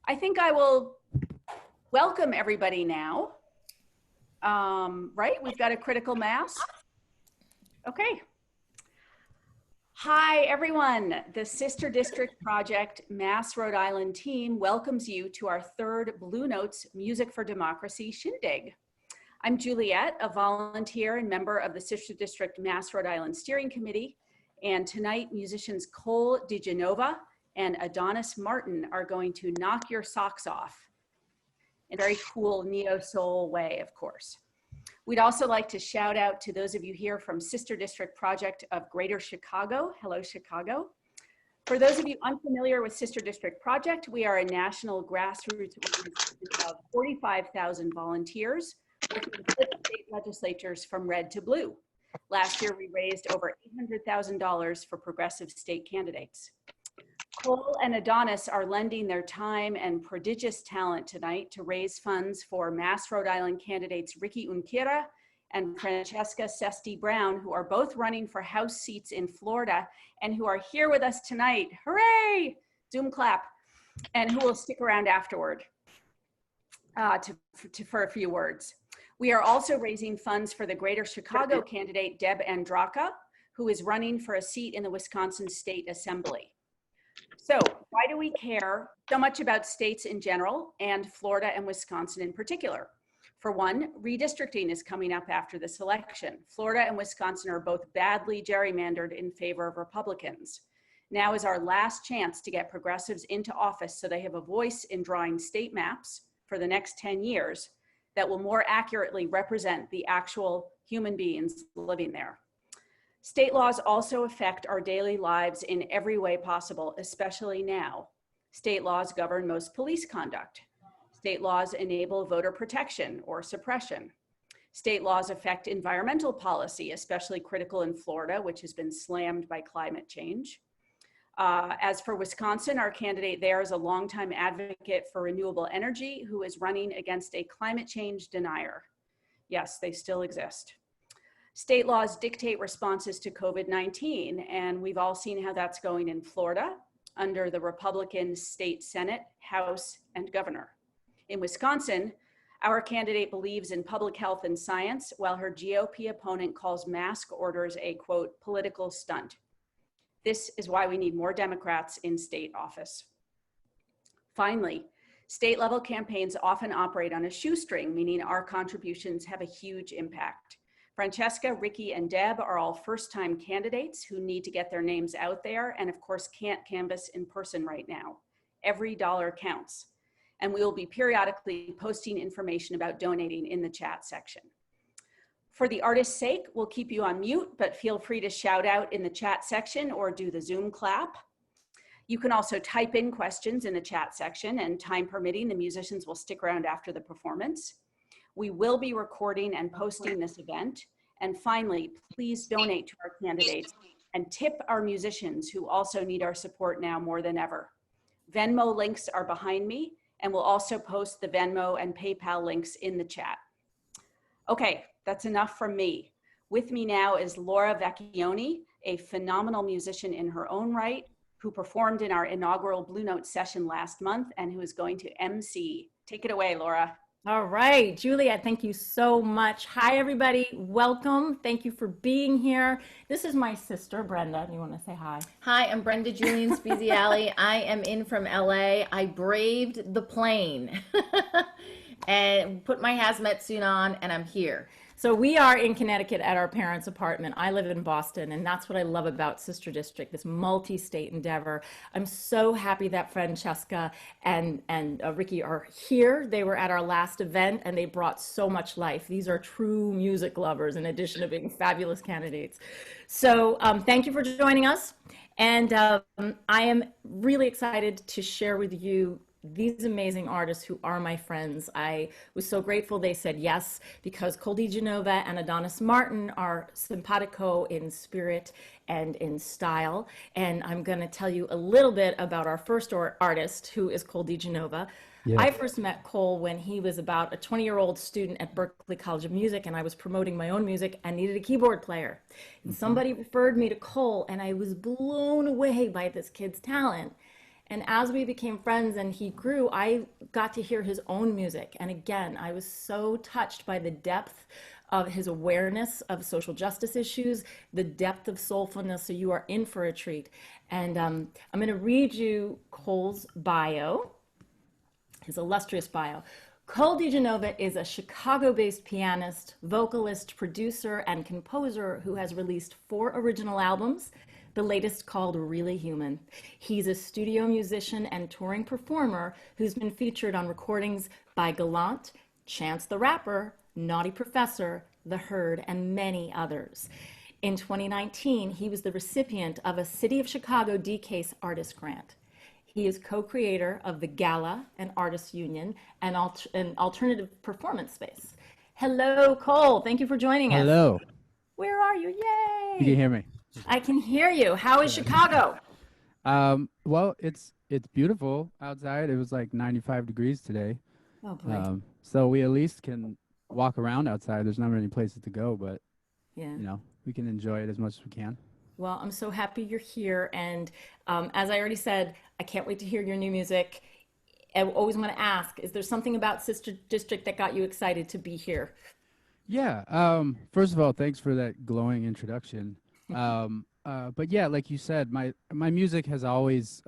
I think I will welcome everybody now. Right, we've got a critical mass. Okay. Hi, everyone. The Sister District Project Mass Rhode Island team welcomes you to our third Blue Notes Music for Democracy shindig. I'm Juliet, a volunteer and member of the Sister District Mass Rhode Island Steering Committee. And tonight, musicians Cole DeGenova and Adonis Martin are going to knock your socks off in a very cool neo-soul way, of course. We'd also like to shout out to those of you here from Sister District Project of Greater Chicago. Hello, Chicago. For those of you unfamiliar with Sister District Project, we are a national grassroots organization of 45,000 volunteers working with state legislatures from red to blue. Last year, we raised over $800,000 for progressive state candidates. Cole and Adonis are lending their time and prodigious talent tonight to raise funds for Mass Rhode Island candidates Ricky Junquera and Franccesca Cesti-Browne, who are both running for House seats in Florida and who are here with us tonight. Hooray! Zoom clap. And who will stick around afterward for a few words. We are also raising funds for the Greater Chicago candidate, Deb Andraka, who is running for a seat in the Wisconsin State Assembly. So why do we care so much about states in general and Florida and Wisconsin in particular? For one, redistricting is coming up after this election. Florida and Wisconsin are both badly gerrymandered in favor of Republicans. Now is our last chance to get progressives into office so they have a voice in drawing state maps for the next 10 years that will more accurately represent the actual human beings living there. State laws also affect our daily lives in every way possible, especially now. State laws govern most police conduct. State laws enable voter protection or suppression. State laws affect environmental policy, especially critical in Florida, which has been slammed by climate change. As for Wisconsin, our candidate there is a longtime advocate for renewable energy who is running against a climate change denier. Yes, they still exist. State laws dictate responses to COVID-19, and we've all seen how that's going in Florida under the Republican state Senate, House, and governor. In Wisconsin, our candidate believes in public health and science, while her GOP opponent calls mask orders a, quote, political stunt. This is why we need more Democrats in state office. Finally, state level campaigns often operate on a shoestring, meaning our contributions have a huge impact. Franccesca, Ricky, and Deb are all first-time candidates who need to get their names out there and of course can't canvass in person right now. Every dollar counts. And we will be periodically posting information about donating in the chat section. For the artist's sake, we'll keep you on mute, but feel free to shout out in the chat section or do the Zoom clap. You can also type in questions in the chat section, and time permitting, the musicians will stick around after the performance. We will be recording and posting this event. And finally, please donate to our candidates and tip our musicians who also need our support now more than ever. Venmo links are behind me, and we'll also post the Venmo and PayPal links in the chat. Okay, that's enough from me. With me now is Laura Vecchione, a phenomenal musician in her own right, who performed in our inaugural Blue Note session last month and who is going to MC. Take it away, Laura. All right, Juliet, thank you so much. Hi, everybody. Welcome. Thank you for being here. This is my sister, Brenda. Do you want to say hi? Hi, I'm Brenda Julian Speziali. I am in from LA. I braved the plane and put my hazmat suit on, and I'm here. So we are in Connecticut at our parents' apartment. I live in Boston, and that's what I love about Sister District, this multi-state endeavor. I'm so happy that Franccesca and Ricky are here. They were at our last event, and they brought so much life. These are true music lovers, in addition to being fabulous candidates. So thank you for joining us. And I am really excited to share with you these amazing artists who are my friends. I was so grateful they said yes, because Cole DeGenova and Adonis Martin are simpatico in spirit and in style. And I'm going to tell you a little bit about our first artist, who is Cole DeGenova. Yeah. I first met Cole when he was about a 20-year-old student at Berklee College of Music, and I was promoting my own music and needed a keyboard player. And somebody referred me to Cole, and I was blown away by this kid's talent. And as we became friends and he grew, I got to hear his own music. And again, I was so touched by the depth of his awareness of social justice issues, the depth of soulfulness. So you are in for a treat. And I'm going to read you Cole's bio, his illustrious bio. Cole DeGenova is a Chicago-based pianist, vocalist, producer, and composer who has released 4 original albums, the latest called Really Human. He's a studio musician and touring performer who's been featured on recordings by Gallant, Chance the Rapper, Naughty Professor, The Herd, and many others. In 2019, he was the recipient of a City of Chicago DCASE Artist Grant. He is co-creator of the Gala and Artists Union and an alternative performance space. Hello, Cole. Thank you for joining us. Hello. Where are you? Yay! You can hear me. I can hear you. How is Chicago? Well, it's beautiful outside. It was like 95 degrees today. Oh boy. So we at least can walk around outside. There's not many places to go, but Yeah. you know, we can enjoy it as much as we can. Well, I'm so happy you're here. And as I already said, I can't wait to hear your new music. I always want to ask, is there something about Sister District that got you excited to be here? Yeah. First of all, thanks for that glowing introduction. But yeah, like you said, my music has always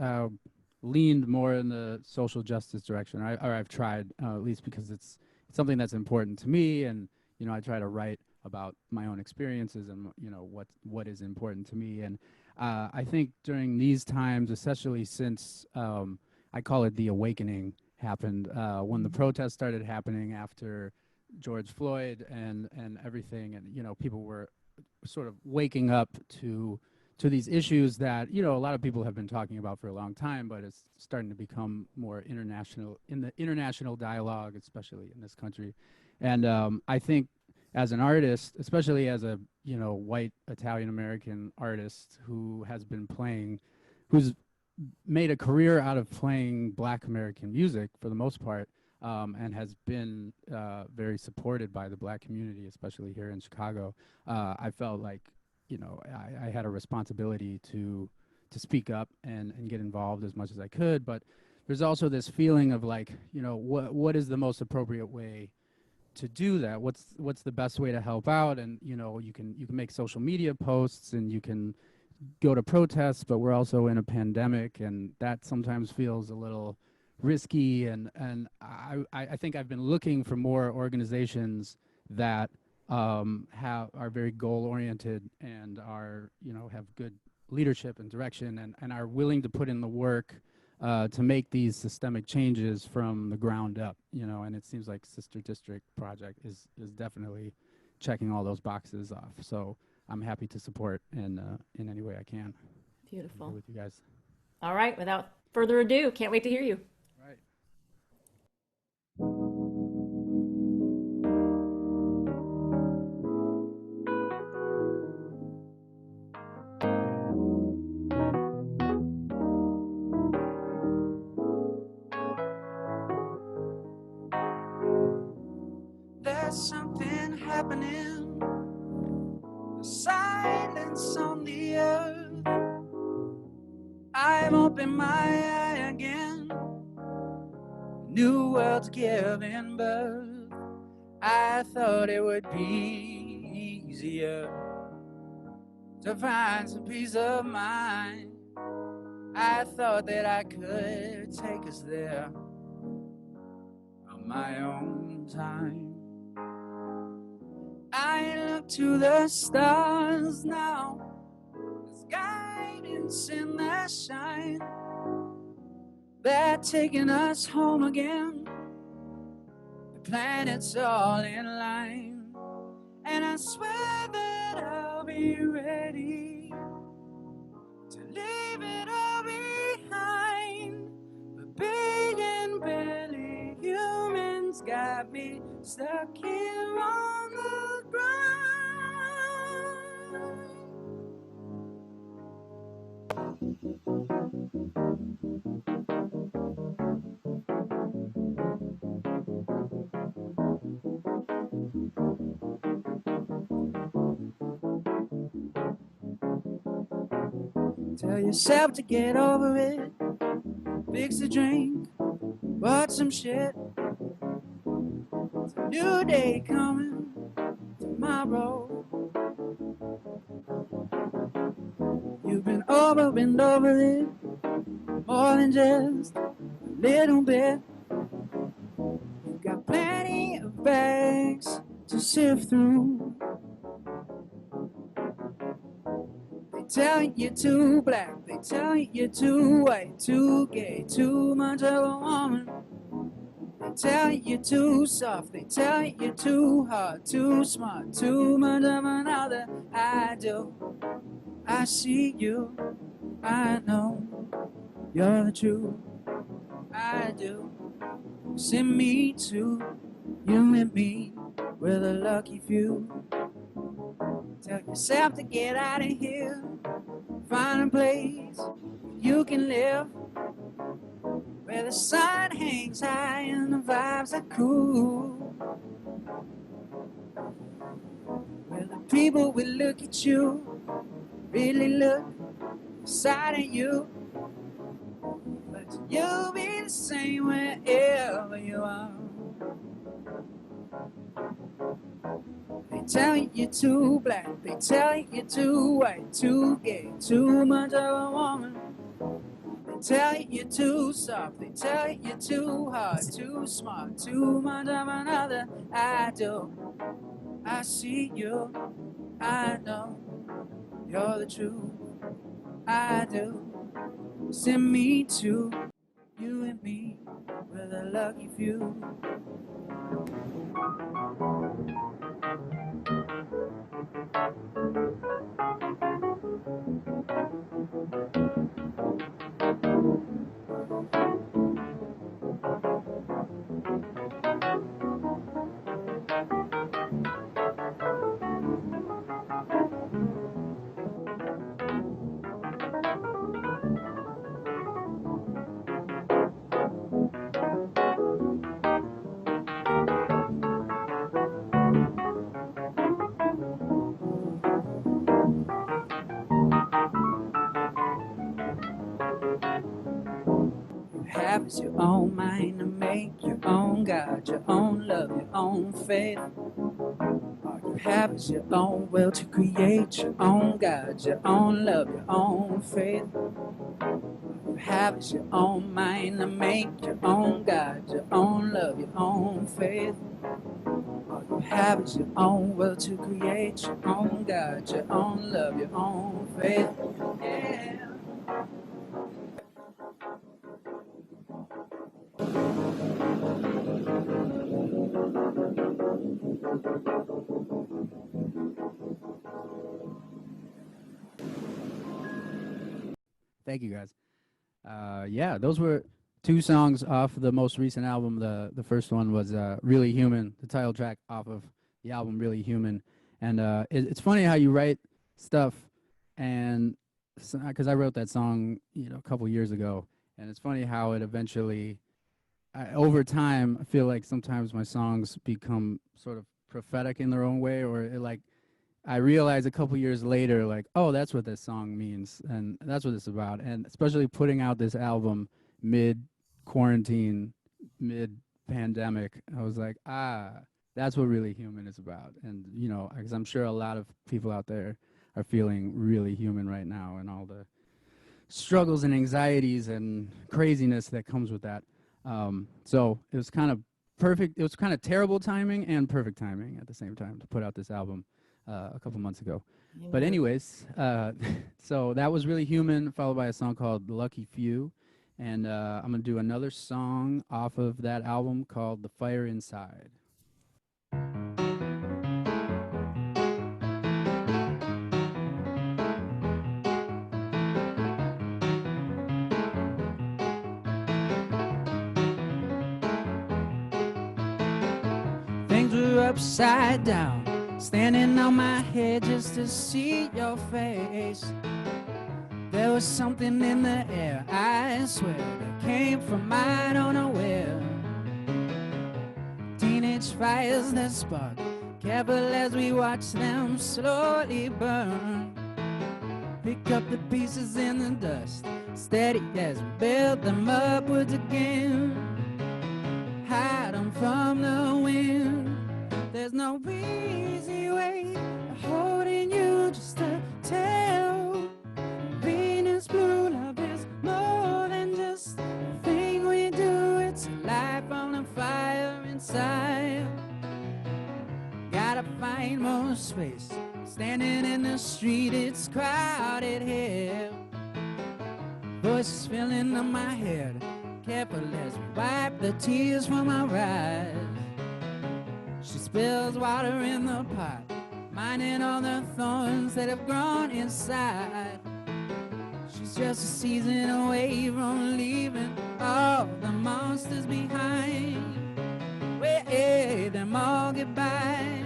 leaned more in the social justice direction. I've tried, at least because it's something that's important to me, and you know, I try to write about my own experiences and you know what is important to me. And I think during these times, especially since I call it the awakening happened, when the protests started happening after George Floyd and everything, and you know, people were sort of waking up to these issues that, you know, a lot of people have been talking about for a long time, but it's starting to become more international in the international dialogue, especially in this country. And I think as an artist, especially as a, you know, white Italian American artist who has been playing, who's made a career out of playing Black American music for the most part, and has been very supported by the Black community, especially here in Chicago, I felt like, you know, I had a responsibility to speak up and get involved as much as I could. But there's also this feeling of like, you know, what is the most appropriate way to do that? What's the best way to help out? And you know, you can make social media posts and you can go to protests, but we're also in a pandemic, and that sometimes feels a little risky. And I think I've been looking for more organizations that are very goal oriented and are, you know, have good leadership and direction and are willing to put in the work to make these systemic changes from the ground up, you know. And it seems like Sister District Project is definitely checking all those boxes off. So I'm happy to support in any way I can. Beautiful. With you guys. All right. Without further ado, can't wait to hear you. Right. There's something happening, the silence on the earth. I've opened my eye again, new world's giving birth. I thought it would be easier to find some peace of mind. I thought that I could take us there on my own time. I look to the stars now, there's guidance in their shine. They're taking us home again, the planet's all in line. And I swear that I'll be ready to leave it all behind. But being barely humans got me stuck here on the ground. Tell yourself to get over it. fix a drink, watch some shit. It's a new day coming tomorrow. You've been over and over it, more than just a little bit. You've got plenty of bags to sift through. They tell you you're too black, they tell you you're too white, too gay, too much of a woman. They tell you you're too soft, they tell you you're too hard, too smart, too much of another. I do, I see you, I know you're the truth. I do, see me too, you and me, we're the lucky few. Tell yourself to get out of here, find a place you can live, where the sun hangs high and the vibes are cool, where the people will look at you, really look inside of you, but you'll be the same wherever you are. They tell you you're too black, they tell you you're too white, too gay, too much of a woman. They tell you you're too soft, they tell you you're too hard, too smart, too much of another. I do, I see you, I know you're the truth. I do, see me too, you and me, we're the lucky few. Have is your own mind to make your own God, your own love, your own faith. All you have is your own will to create your own God, your own love, your own faith. All you have is your own mind to make your own God, your own love, your own faith. All you have is your own will to create your own God, your own love, your own faith. Yeah. Thank you, guys. Yeah, those were two songs off the most recent album. The first one was Really Human, the title track off of the album Really Human. And it's funny how you write stuff, and because I wrote that song, a couple years ago, and it's funny how it eventually, over time, I feel like sometimes my songs become sort of prophetic in their own way, or I realized a couple years later, like, oh, that's what this song means, and that's what it's about. And especially putting out this album mid-quarantine, mid-pandemic, I was like, that's what Really Human is about. And, because I'm sure a lot of people out there are feeling really human right now, and all the struggles and anxieties and craziness that comes with that. So it was kind of perfect. It was kind of terrible timing and perfect timing at the same time to put out this album a couple months ago. But anyways, so that was Really Human, followed by a song called Lucky Few. And I'm going to do another song off of that album called The Fire Inside. Things were upside down, standing on my head just to see your face. There was something in the air, I swear, that came from I don't know where. Teenage fires that spark, careful as we watch them slowly burn. Pick up the pieces in the dust, steady as we build them upwards again. Hide them from the wind. There's no easy way of holding you just to tell. Venus blue love is more than just a thing we do. It's a life on a fire inside. Gotta find more space. Standing in the street, it's crowded here. Voices filling up my head. Careful as we wipe the tears from our eyes. She spills water in the pot, minding all the thorns that have grown inside. She's just a season away from leaving all the monsters behind. Wave them all goodbye.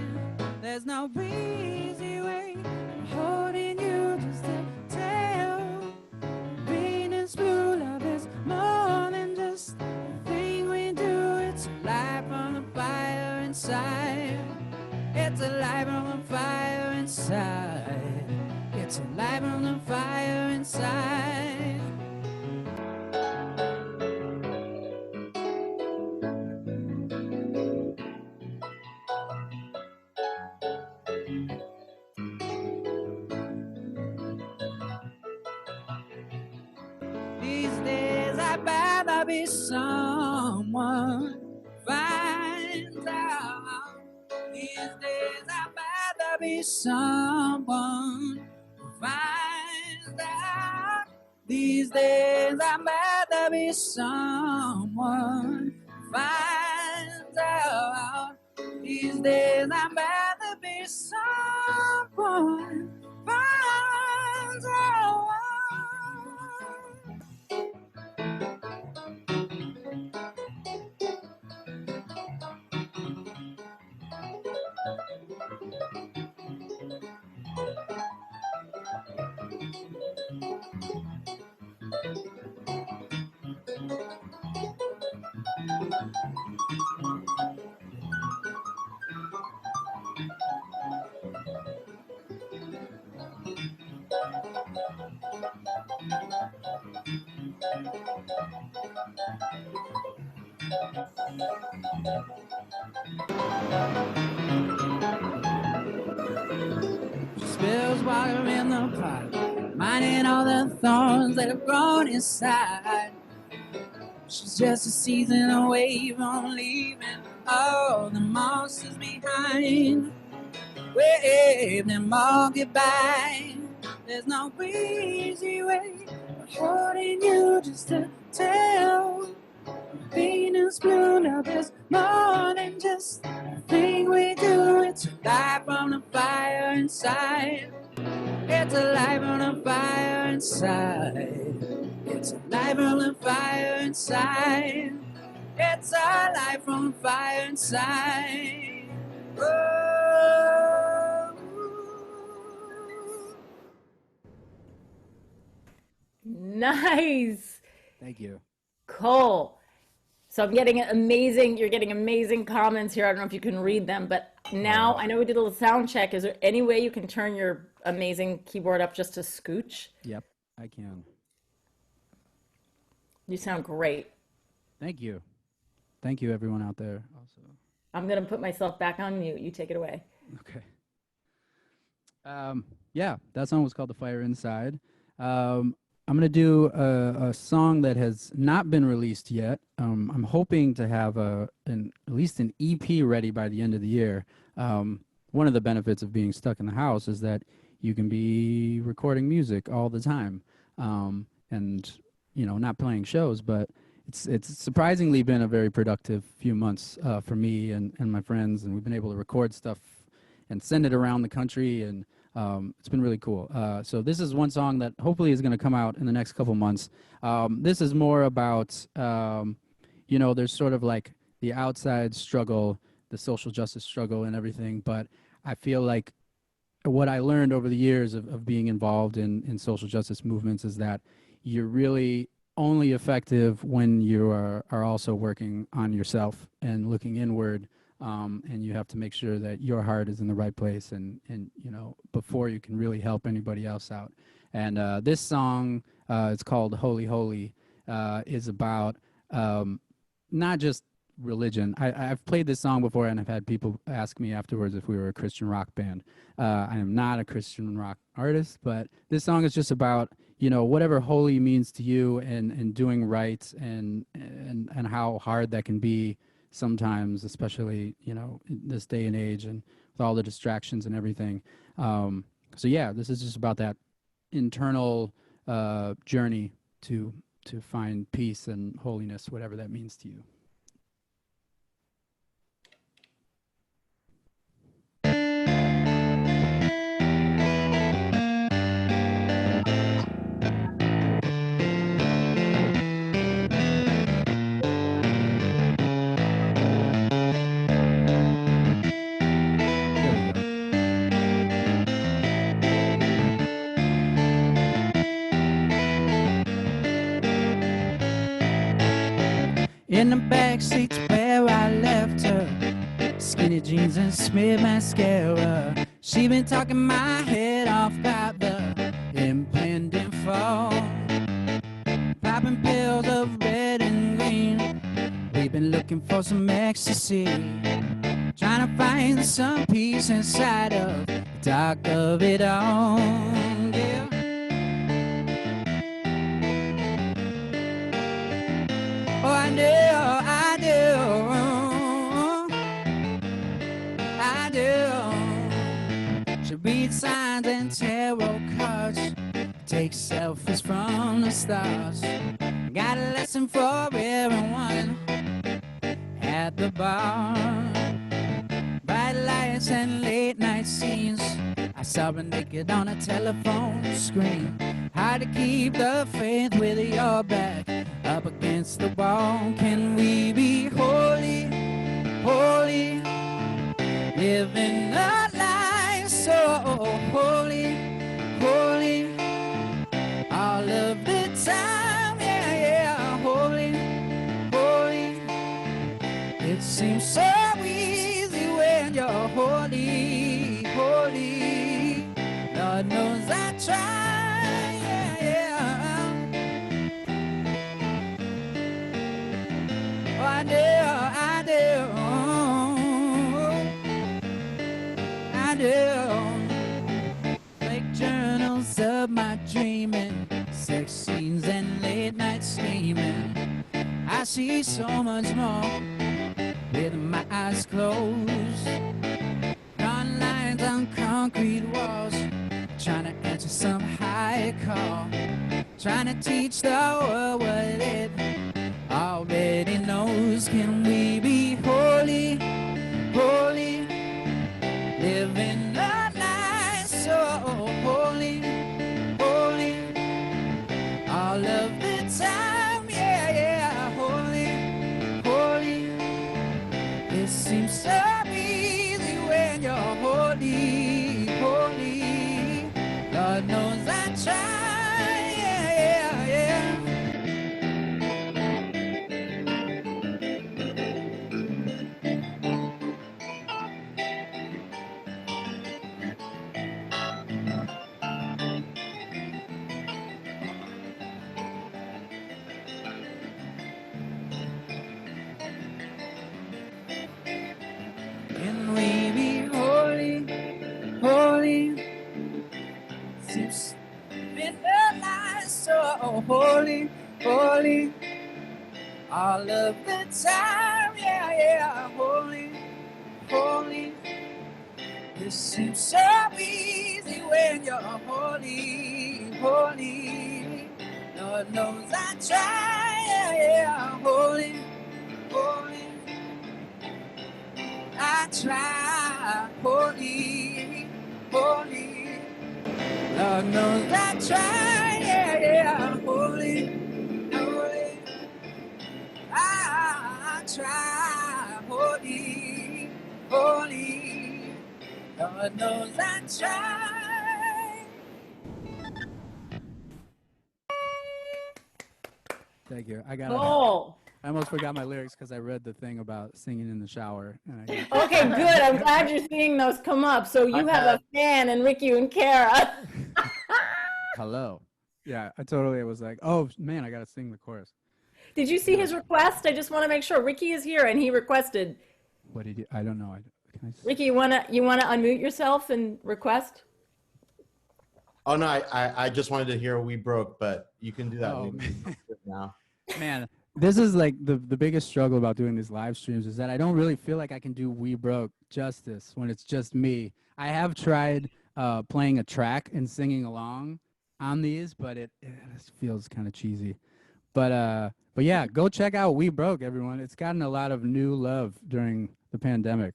There's no easy way of holding you just to tell. Venus blue love is more than just a thing we do. It's a life on the fire inside. It's a life on the fire inside. It's a life on the fire inside. These days I'd rather be someone finds out. These days I'd rather be someone who finds out. These days I'd rather be someone who finds out. These days I'd rather be someone who finds out. She spills water in the pot, minding all the thorns that have grown inside. She's just a season away from leaving all the monsters behind. Wave them all goodbye. There's no easy way of holding you just to tell. Venus blue love is more than just a thing we do. It's a life on the fire inside. It's a life on a fire inside. It's a life on a fire inside. It's a life on fire inside. Oh. Nice. Thank you. Cole. So you're getting amazing comments here. I don't know if you can read them, but now I know we did a little sound check. Is there any way you can turn your amazing keyboard up just a scooch? Yep, I can. You sound great. Thank you. Thank you, everyone out there. Also, I'm going to put myself back on mute. You take it away. okay. Yeah, that song was called "The Fire Inside." I'm going to do a song that has not been released yet. I'm hoping to have at least an EP ready by the end of the year. One of the benefits of being stuck in the house is that you can be recording music all the time, and not playing shows. But it's surprisingly been a very productive few months for me and my friends, and we've been able to record stuff and send it around the country, and it's been really cool. So this is one song that hopefully is going to come out in the next couple months. This is more about, there's sort of like the outside struggle, the social justice struggle and everything. But I feel like what I learned over the years of being involved in social justice movements is that you're really only effective when you are also working on yourself and looking inward. And you have to make sure that your heart is in the right place and before you can really help anybody else out. And this song It's called Holy Holy. Is about not just religion. I've played this song before, and I've had people ask me afterwards if we were a Christian rock band. I am not a Christian rock artist, but this song is just about, you know, whatever holy means to you, and doing right, and how hard that can be sometimes, especially, you know, in this day and age, and with all the distractions and everything. So yeah, this is just about that internal journey to find peace and holiness, whatever that means to you. In the backseat's where I left her. Skinny jeans and smeared mascara. She been talking my head off about the impending fall. Popping pills of red and green. We've been looking for some ecstasy. Trying to find some peace inside of the dark of it all. Yeah. Oh, I do. She reads signs and tarot cards, takes selfies from the stars. Got a lesson for everyone at the bar. Bright lights and late night scenes. I saw her naked on a telephone screen. Hard to keep the faith with your back up against the wall. Can we be holy, holy, living a life so holy, holy, all of the time, yeah, yeah, holy, holy. It seems so easy when you're holy, holy. Lord knows I try, yeah, yeah. Oh, I do. Fake journals of my dreaming, sex scenes and late night scheming. I see so much more with my eyes closed. Drawing lines on concrete walls, trying to answer some higher call. Trying to teach the world what it already knows. Can we be holy, holy, living a life so holy, holy, all of the time, yeah, yeah, holy, holy. It seems so easy when you're holy, holy. Lord knows I try, yeah, yeah, yeah. Can we be holy, holy? Seems been a life so holy, holy, all of the time, yeah, yeah, holy, holy. It seems so easy when you're holy, holy. Lord knows I try, yeah, yeah, holy, holy. I try, holy, holy. Lord knows I try, yeah, yeah, holy, holy. I try, holy, holy. Lord knows I try. Thank you. Oh, I almost forgot my lyrics because I read the thing about singing in the shower. And I okay, good. I'm glad you're seeing those come up. So you have a fan in Ricky and Kara. Hello. Yeah, I totally was like, oh man, I gotta sing the chorus. Did you see his request? I just want to make sure. Ricky is here and he requested. What did you? I don't know. Can I? Ricky, you wanna unmute yourself and request? Oh no, I just wanted to hear We Broke, but you can do that Oh, maybe man. now. Man, this is like the biggest struggle about doing these live streams is that I don't really feel like I can do We Broke justice when it's just me. I have tried playing a track and singing along on these, but it just feels kind of cheesy. But yeah, go check out We Broke, everyone. It's gotten a lot of new love during the pandemic.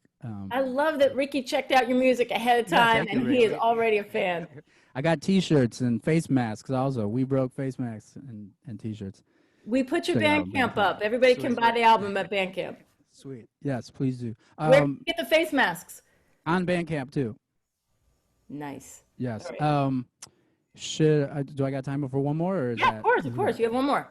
I love that Ricky checked out your music ahead of Yeah, time thank you, and he is Ricky. already a fan. I got T-shirts and face masks also. We Broke face masks and T-shirts. We put your Check it out on Bandcamp Bandcamp. up. Everybody can Sweet. buy the album at Bandcamp. Sweet. Yes, please do. Where can you get the face masks? On Bandcamp too. Nice. Yes. All Do I got time for one more? Or is Yeah, that, of course. You have one more.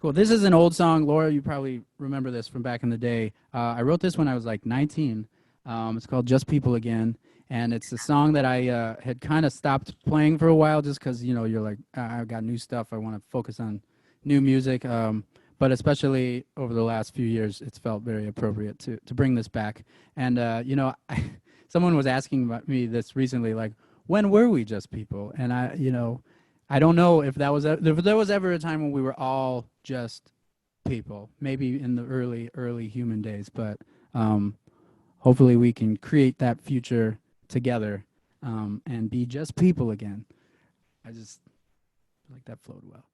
Cool. This is an old song. Laura, you probably remember this from back in the day. I wrote this when I was like 19. It's called Just People Again. And it's a song that I had kind of stopped playing for a while just because, you know, you're like, I've got new stuff. I want to focus on new music. But especially over the last few years, it's felt very appropriate to bring this back. And, you know, someone was asking about me this recently, like, when were we just people? And I don't know if there was ever a time when we were all just people, maybe in the early human days, but hopefully we can create that future together and be just people again. I just feel like that flowed well.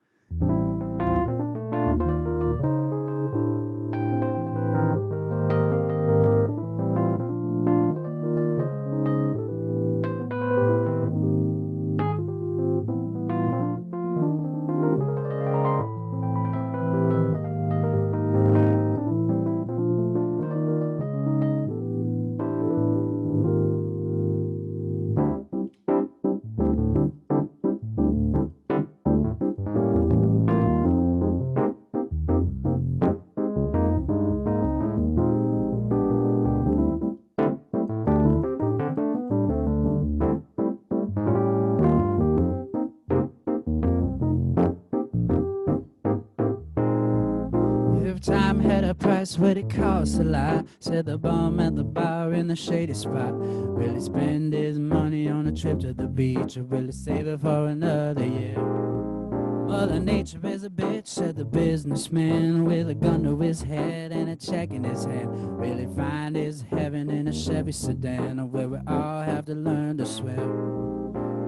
If time had a price, would it cost a lot? Said the bum at the bar in the shady spot. Will he spend his money on a trip to the beach, or will he save it for another year? Mother Nature is a bitch, said the businessman with a gun to his head and a check in his hand. Will he find his heaven in a Chevy sedan, or will we all have to learn to swim?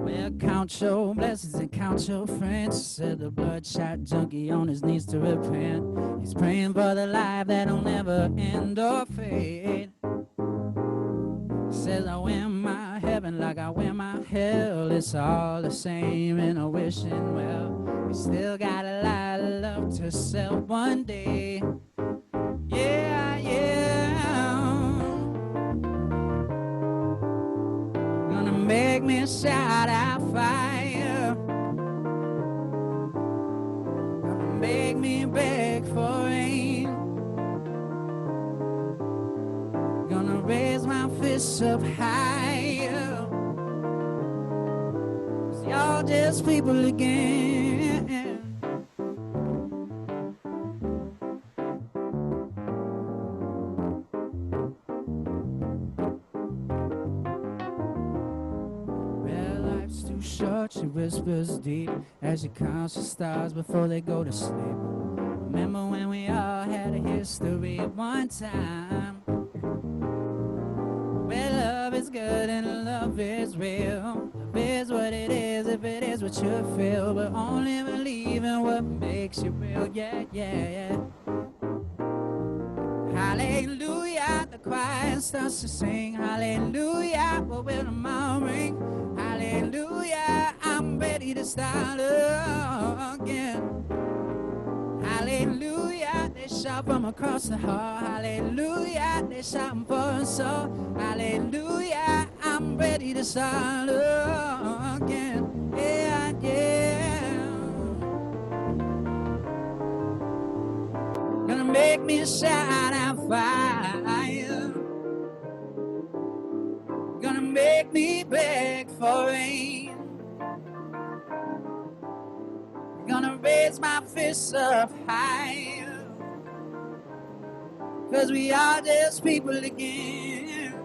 Well, count your blessings and count your friends, said the bloodshot junkie on his knees to repent. He's praying for the life that'll never end or fade. Says I win my heaven like I win my hell. It's all the same and I'm wishing well. We still got a lot of love to sell one day. Yeah, gonna make me shout out fire. Gonna make me beg for rain. Gonna raise my fists up higher. 'Cause y'all just people again. Well, life's too short, she whispers deep as she counts the stars before they go to sleep. Remember when we all had a history at one time? Where love is good and love is real. Love is what it is if it is what you feel. But only believe in what makes you real. Yeah. Hallelujah, the choir starts to sing. Hallelujah, what will tomorrow bring? Hallelujah, I'm ready to start again. Hallelujah, they shout from across the hall. Hallelujah, they shouting for us all. Hallelujah, I'm ready to start again. Yeah. Gonna make me shine out fire. Gonna make me beg for rain. raise my fists up high, 'cause we are just people again.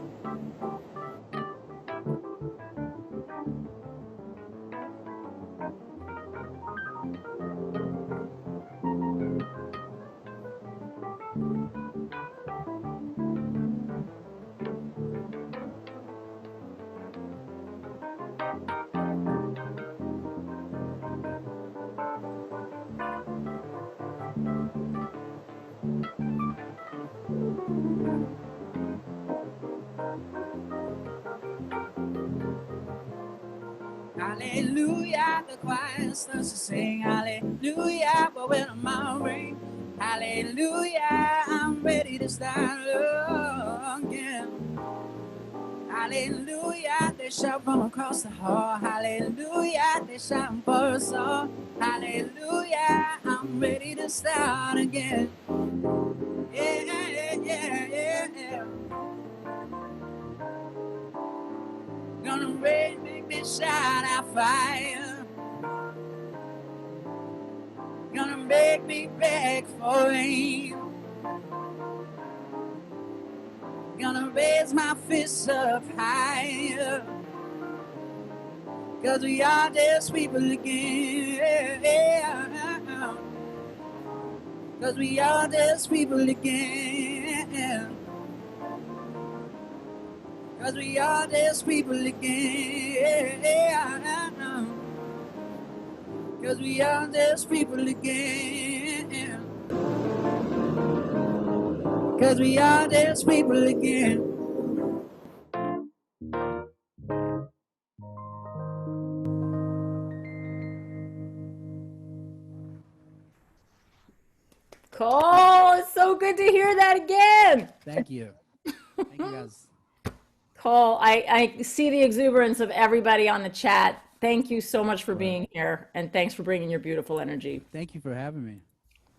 Hallelujah, the choir starts to sing. Hallelujah, but when I'm out ring. Hallelujah, I'm ready to start again. Hallelujah, they shout from across the hall. Hallelujah, they shouting for us all. Hallelujah, I'm ready to start again. Yeah, yeah, yeah, yeah, yeah. Gonna raise, make me shine out fire. Gonna make me beg for rain. Gonna raise my fists up higher, 'cause we are just people again. 'Cause we are just people again. 'Cause we are just people again. 'Cause we are just people again. 'Cause we are just people again. Cole, it's so good to hear that again. Thank you. Thank you guys. Cole, I see the exuberance of everybody on the chat. Thank you so much for being here, and thanks for bringing your beautiful energy. Thank you for having me.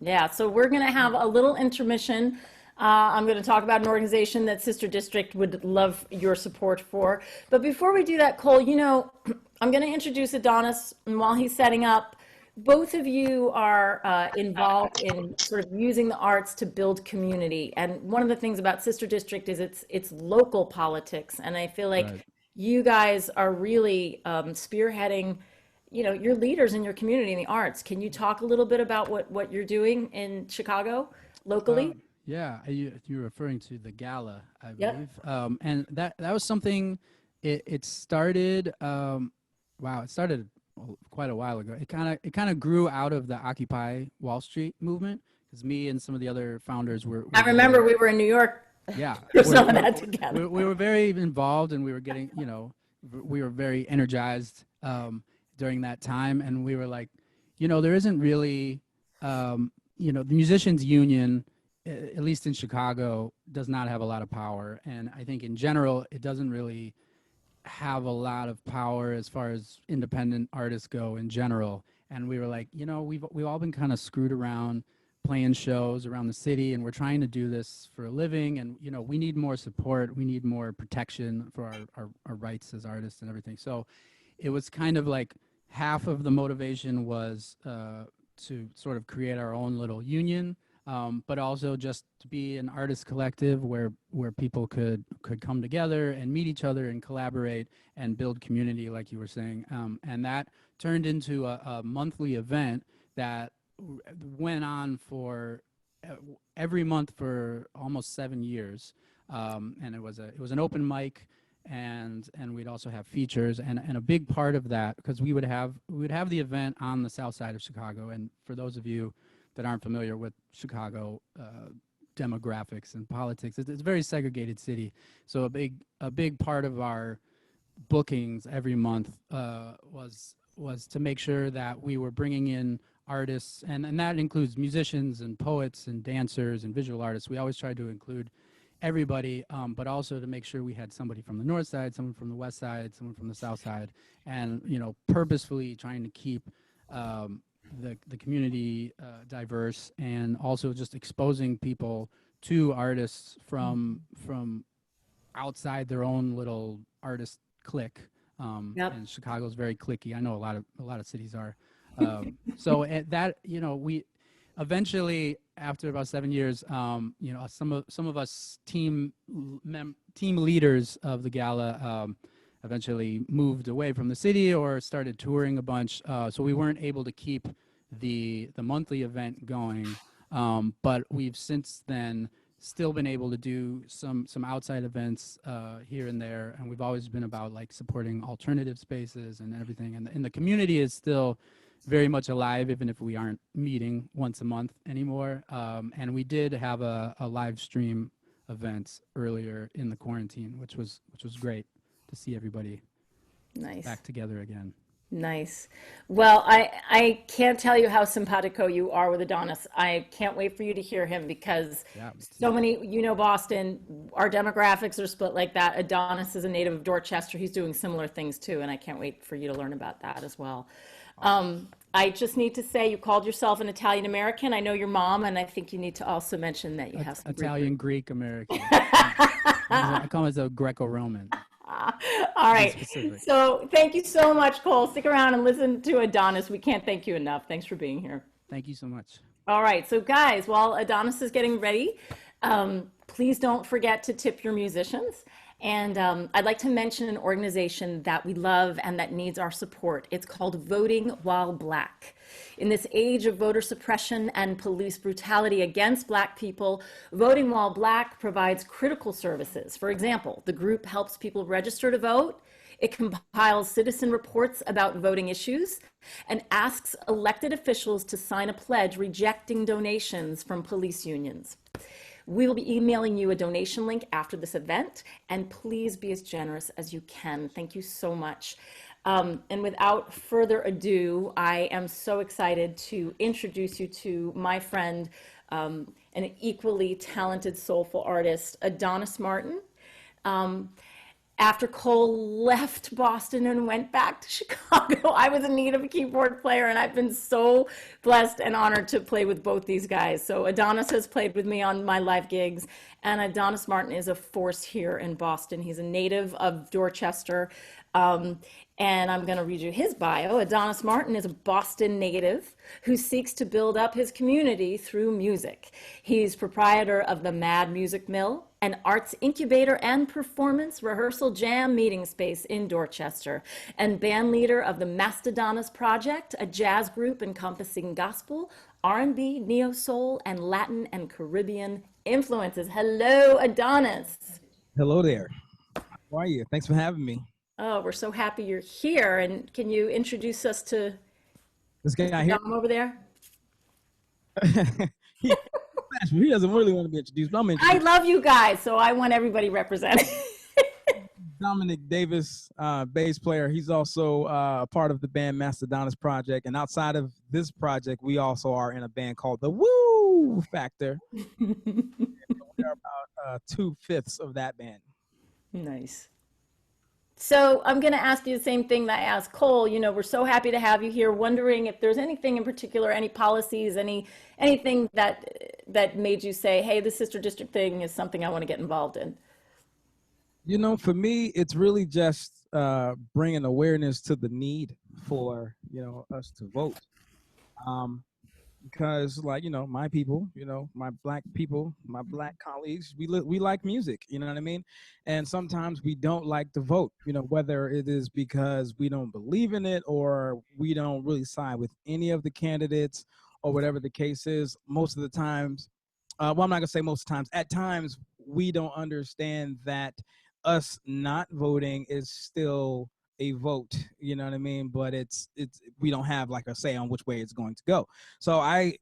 Yeah, so we're going to have a little intermission. I'm going to talk about an organization that Sister District would love your support for. But before we do that, Cole, you know, I'm going to introduce Adonis, and while he's setting up, both of you are involved in sort of using the arts to build community. And one of the things about Sister District is it's local politics. And I feel like Right. you guys are really spearheading, you know, you're leaders in your community in the arts. Can you talk a little bit about what you're doing in Chicago locally? Yeah, you're referring to the gala, I Yep. believe. And that was something. It started. Wow, it started quite a while ago. It kind of grew out of the Occupy Wall Street movement, because me and some of the other founders were. I remember we were in New York Yeah, for some of that together. we were very involved, and we were getting, you know, we were very energized during that time, and we were like, you know, there isn't really, you know, the musicians union, at least in Chicago, does not have a lot of power, and I think in general it doesn't really have a lot of power as far as independent artists go in general. And we were like, you know, we've all been kind of screwed around playing shows around the city, and we're trying to do this for a living, and you know, we need more support, we need more protection for our rights as artists and everything. So it was kind of like half of the motivation was to sort of create our own little union, but also just to be an artist collective where people could come together and meet each other and collaborate and build community, like you were saying. And that turned into a monthly event that went on for every month for almost 7 years. And it was an open mic, and we'd also have features, and a big part of that, because we would have the event on the south side of Chicago. And for those of you that aren't familiar with Chicago demographics and politics, it's a very segregated city. So a big part of our bookings every month was to make sure that we were bringing in artists, and that includes musicians and poets and dancers and visual artists. We always tried to include everybody, but also to make sure we had somebody from the north side, someone from the west side, someone from the south side, and you know, purposefully trying to keep the community diverse, and also just exposing people to artists from outside their own little artist clique. Yep. And Chicago's very cliquey. I know a lot of cities are. So at that, we eventually, after about 7 years, some of us team leaders of the gala eventually moved away from the city or started touring a bunch. So we weren't able to keep the monthly event going. But we've since then still been able to do some outside events here and there, and we've always been about like supporting alternative spaces and everything. And the community is still very much alive, even if we aren't meeting once a month anymore. And we did have a live stream event earlier in the quarantine, which was great to see everybody Nice. back together again. Nice. Well, I can't tell you how simpatico you are with Adonis. I can't wait for you to hear him because Yeah, so many, Boston, our demographics are split like that. Adonis is a native of Dorchester. He's doing similar things too, and I can't wait for you to learn about that as well. I just need to say you called yourself an Italian American. I know your mom, and I think you need to also mention that you have some Italian, Greek, American. I call myself Greco-Roman. All right. Specific. So thank you so much, Cole. Stick around and listen to Adonis. We can't thank you enough. Thanks for being here. Thank you so much. All right. So guys, while Adonis is getting ready, please don't forget to tip your musicians. And I'd like to mention an organization that we love and that needs our support. It's called Voting While Black. In this age of voter suppression and police brutality against Black people, Voting While Black provides critical services. For example, the group helps people register to vote. It compiles citizen reports about voting issues and asks elected officials to sign a pledge rejecting donations from police unions. We will be emailing you a donation link after this event, and please be as generous as you can. Thank you so much. And without further ado, I am so excited to introduce you to my friend, an equally talented, soulful artist, Adonis Martin. After Cole left Boston and went back to Chicago, I was in need of a keyboard player, and I've been so blessed and honored to play with both these guys. So Adonis has played with me on my live gigs, and Adonis Martin is a force here in Boston. He's a native of Dorchester, and I'm going to read you his bio. Adonis Martin is a Boston native who seeks to build up his community through music. He's proprietor of the Mad Music Mill, an arts incubator and performance rehearsal jam meeting space in Dorchester, and band leader of the Mastodonis Project, a jazz group encompassing gospel, R&B, neo-soul, and Latin and Caribbean influences. Hello, Adonis. Hello there. How are you? Thanks for having me. Oh, we're so happy you're here. And can you introduce us to This guy here, Dom over there? he doesn't really want to be introduced, but I'm I introduced. love you guys, so I want everybody represented. Domenic Davis, bass player. He's also a part of the band Mastodonis Project. And outside of this project, we also are in a band called the Woo Factor. We're about 2/5 of that band. Nice. So I'm going to ask you the same thing that I asked Cole. We're so happy to have you here. Wondering if there's anything in particular, any policies, anything that made you say, "Hey, the Sister District thing is something I want to get involved in." For me, it's really just bringing awareness to the need for, us to vote. Because my people, my Black people, my Black colleagues, we like music, you know what I mean? And sometimes we don't like to vote, whether it is because we don't believe in it or we don't really side with any of the candidates or whatever the case is. Most of the times, well, I'm not gonna say most of the times, at times we don't understand that us not voting is still a vote, you know what I mean? But it's we don't have like a say on which way it's going to go. So I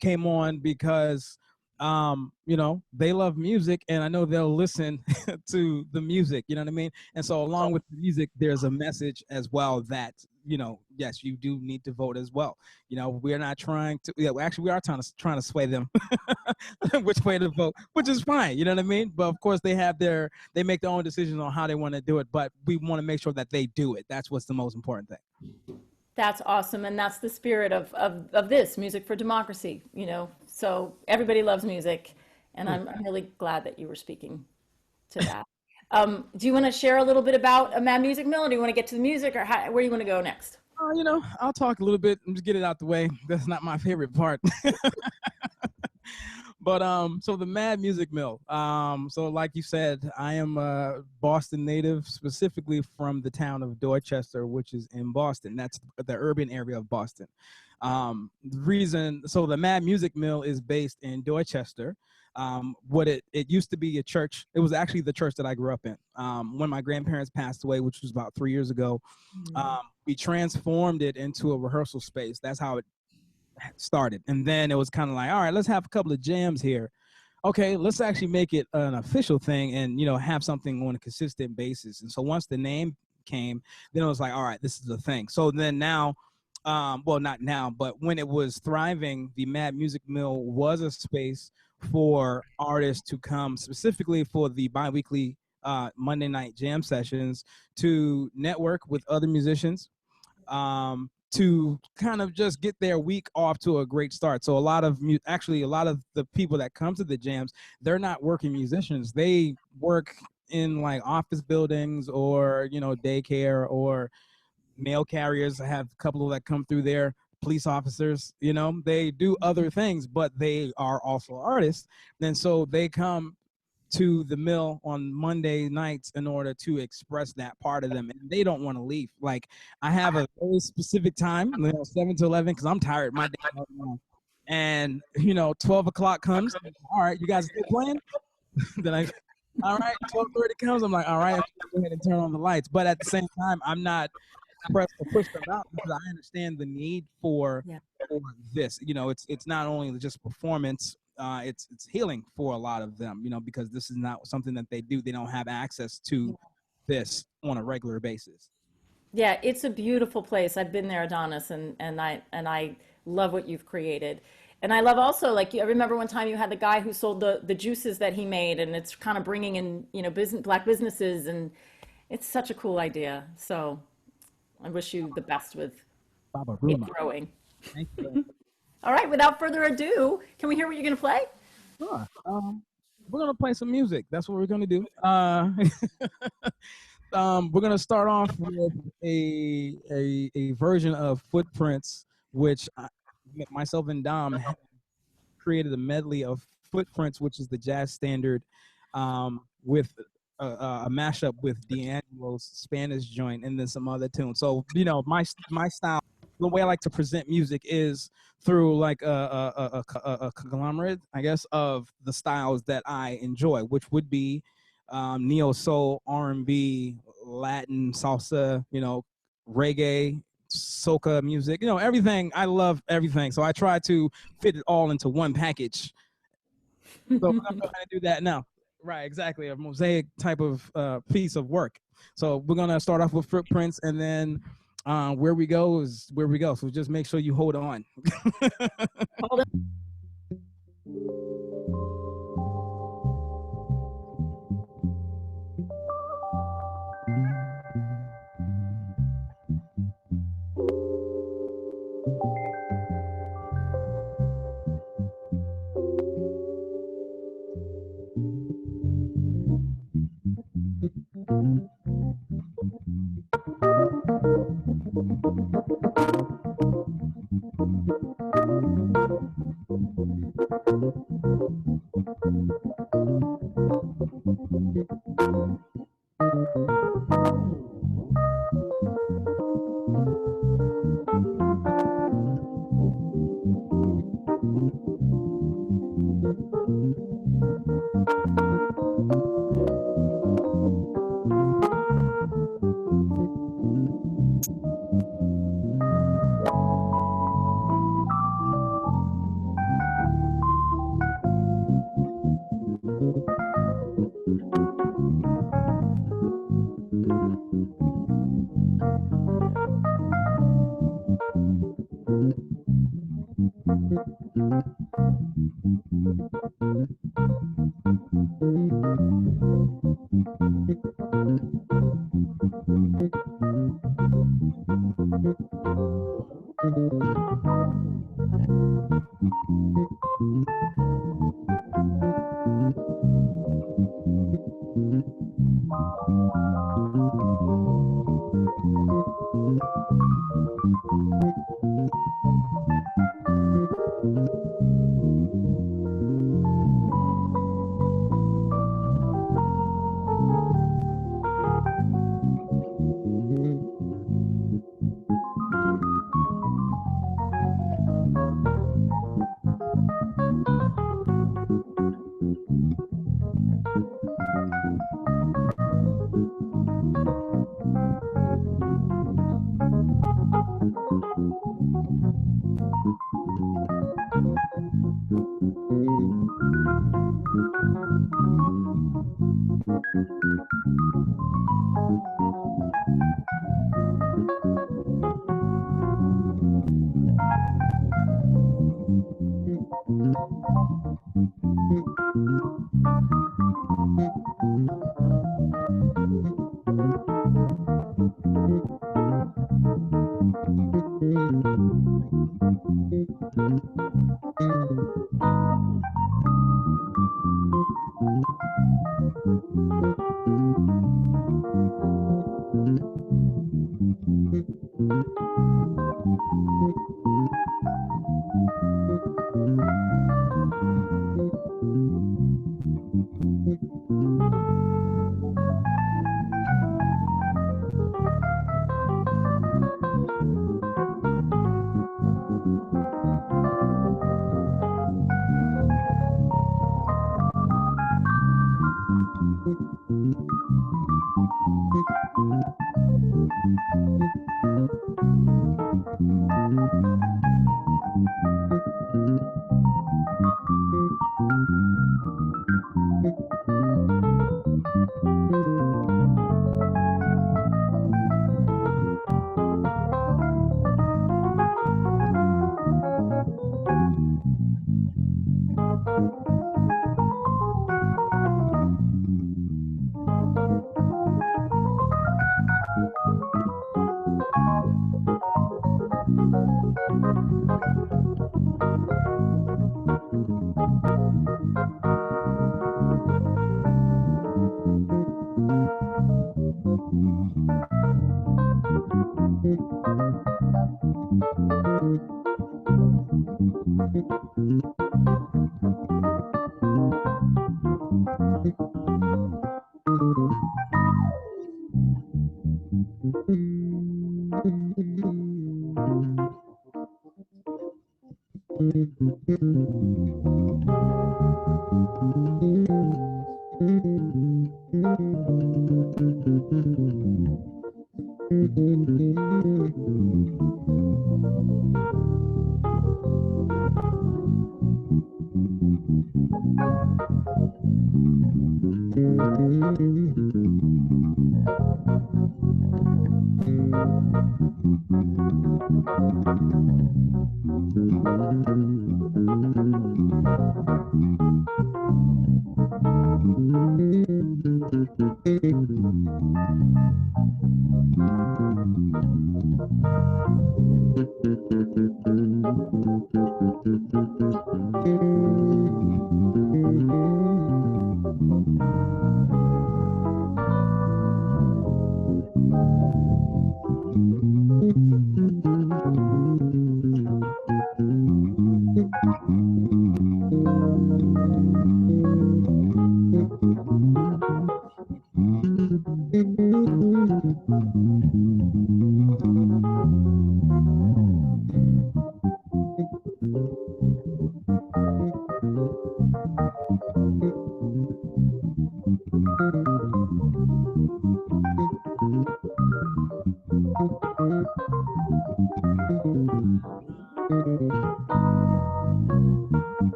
came on because they love music, and I know they'll listen to the music, you know what I mean? And so along with the music, there's a message as well that, yes, you do need to vote as well. We're not trying to, actually we are trying to sway them which way to vote, which is fine, you know what I mean? But of course they make their own decisions on how they want to do it, but we want to make sure that they do it. That's what's the most important thing. That's awesome, and that's the spirit of this Music for Democracy. So everybody loves music, and I'm really glad that you were speaking to that. Do you want to share a little bit about a Mad Music Mill, or do you want to get to the music, or where do you want to go next? I'll talk a little bit and just get it out the way. That's not my favorite part. But so the Mad Music Mill. So like you said, I am a Boston native, specifically from the town of Dorchester, which is in Boston. That's the urban area of Boston. So the Mad Music Mill is based in Dorchester. What it used to be a church. It was actually the church that I grew up in. When my grandparents passed away, which was about 3 years ago, we transformed it into a rehearsal space. That's how it started. And then it was kind of like, all right, let's have a couple of jams here. Okay, let's actually make it an official thing and, have something on a consistent basis. And so once the name came, then it was like, all right, this is the thing. So then now, well, not now, but when it was thriving, the Mad Music Mill was a space for artists to come specifically for the bi-weekly Monday night jam sessions to network with other musicians, to kind of just get their week off to a great start. So a lot of the people that come to the jams, they're not working musicians. They work in like office buildings or, daycare or mail carriers. I have a couple that come through there, police officers, they do other things, but they are also artists. And so they come to the mill on Monday nights in order to express that part of them, and they don't want to leave. Like, I have a very specific time, 7 to 11, because I'm tired. My day right now. And 12 o'clock comes. All right, you guys still playing? Then all right, 12:30 comes. I'm like, all right, I'm gonna go ahead and turn on the lights. But at the same time, I'm not pressed to push them out because I understand the need for this. It's not only just performance. It's healing for a lot of them, because this is not something that they do. They don't have access to this on a regular basis. Yeah, it's a beautiful place. I've been there, Adonis, and I love what you've created. And I love also, like, I remember one time you had the guy who sold the juices that he made, and it's kind of bringing in, Black businesses, and it's such a cool idea. So I wish you the best with it growing. Thank you. All right, without further ado, can we hear what you're going to play? Sure. We're going to play some music. That's what we're going to do. We're going to start off with a version of Footprints, which myself and Dom have created a medley of Footprints, which is the jazz standard, with a mashup with D'Angelo's Spanish joint and then some other tunes. So, my style, the way I like to present music is through like a conglomerate, I guess, of the styles that I enjoy, which would be neo soul, R&B, Latin, salsa, reggae, soca music, everything. I love everything. So I try to fit it all into one package. So we're gonna go ahead and do that now. Right, exactly. A mosaic type of piece of work. So we're gonna start off with Footprints, and then where we go is where we go. So just make sure you hold on. Hold on.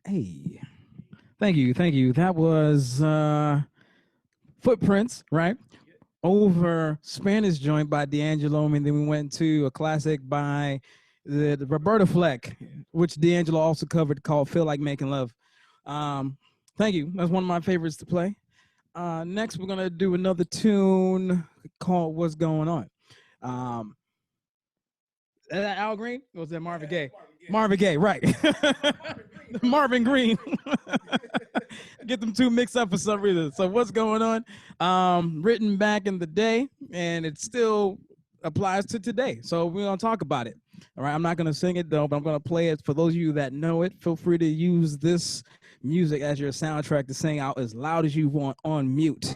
Hey, thank you, thank you. That was Footprints, right? Over Spanish joint by D'Angelo, and then we went to a classic by the Roberta Fleck, which D'Angelo also covered, called "Feel Like Making Love." Thank you. That's one of my favorites to play. Next, we're gonna do another tune called "What's Going On." Is that Al Green? Or was that Marvin Gaye? Marvin Gaye, right? Marvin Green. Get them two mixed up for some reason. So "What's Going On," written back in the day, and it still applies to today. So we're gonna talk about it. All right, I'm not gonna sing it though, but I'm gonna play it for those of you that know it. Feel free to use this music as your soundtrack to sing out as loud as you want on mute.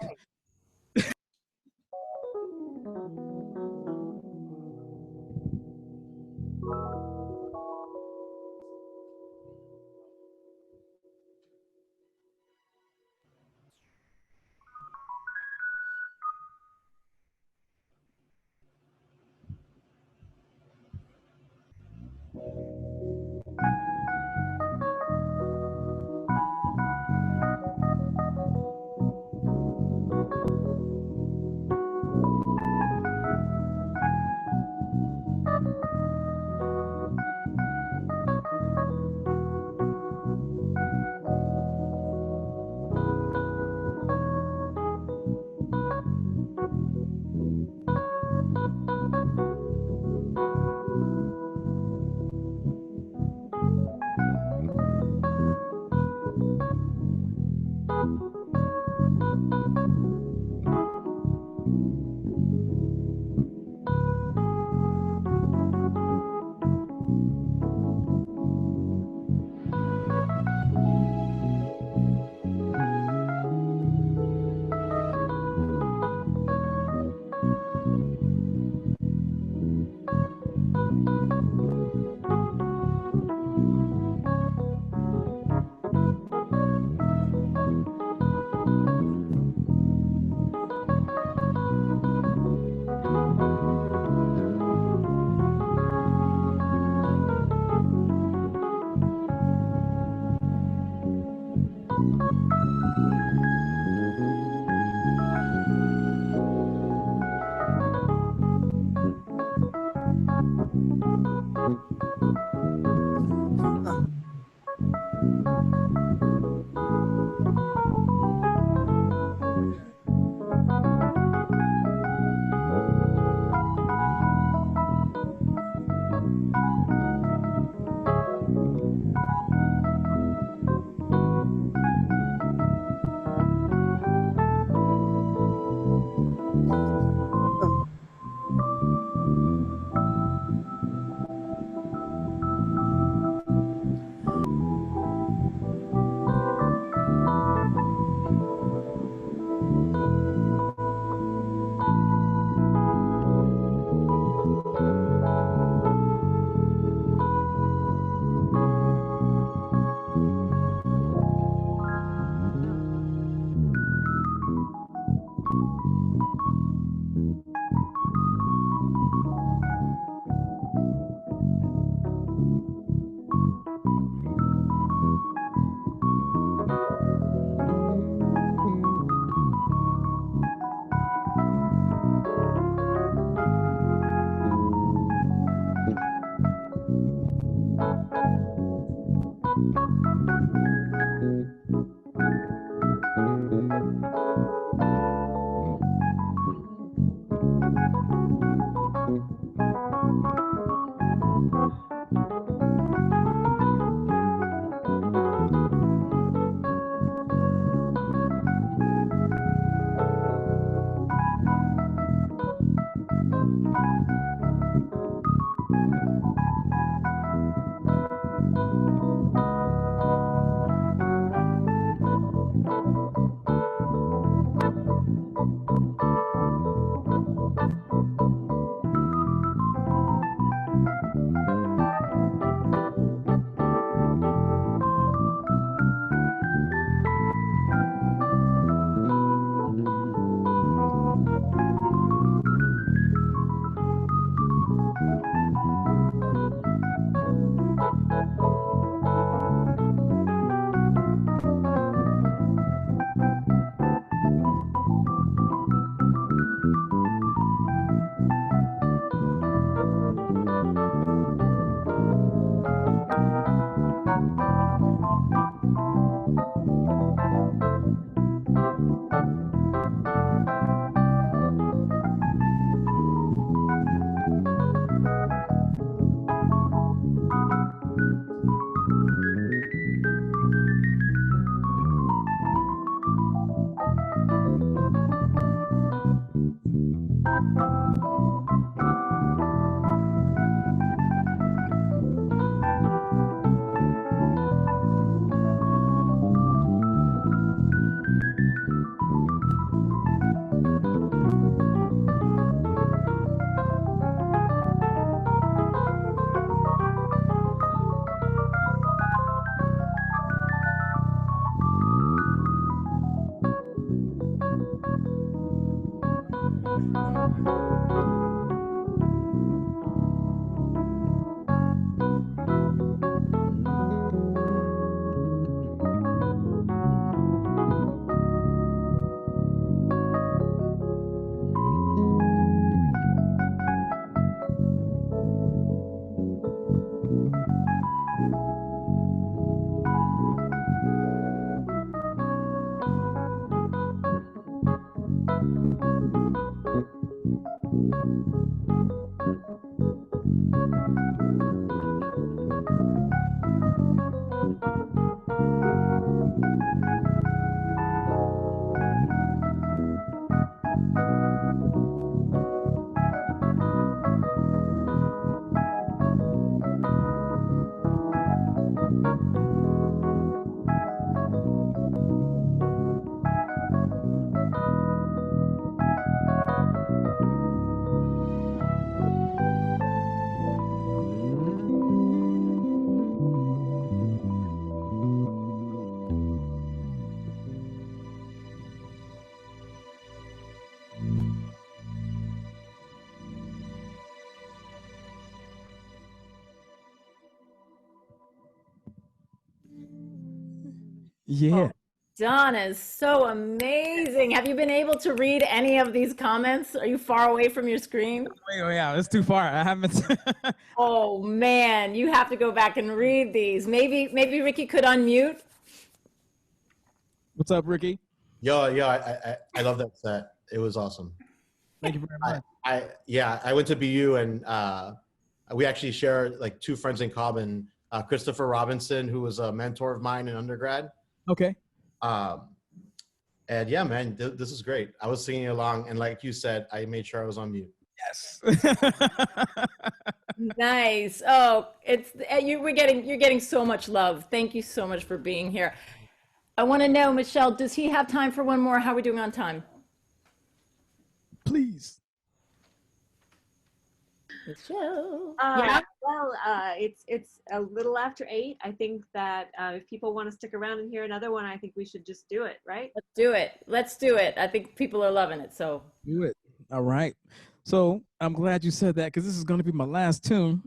Yeah. Donna is so amazing. Have you been able to read any of these comments? Are you far away from your screen? Oh yeah, it's too far. I haven't. Oh man, you have to go back and read these. Maybe Ricky could unmute. What's up, Ricky? Yo, I love that set. It was awesome. Thank you very much. I went to BU and we actually share like two friends in common. Christopher Robinson, who was a mentor of mine in undergrad. Okay. And yeah, man, this is great. I was singing along, and like you said, I made sure I was on mute. Yes. Nice. Oh, you're getting so much love. Thank you so much for being here. I want to know, Michelle, does he have time for one more? How are we doing on time? Please. Michelle. Well, it's a little after 8. I think that if people want to stick around and hear another one, I think we should just do it, right? Let's do it. Let's do it. I think people are loving it. So Do it. All right. So I'm glad you said that because this is going to be my last tune.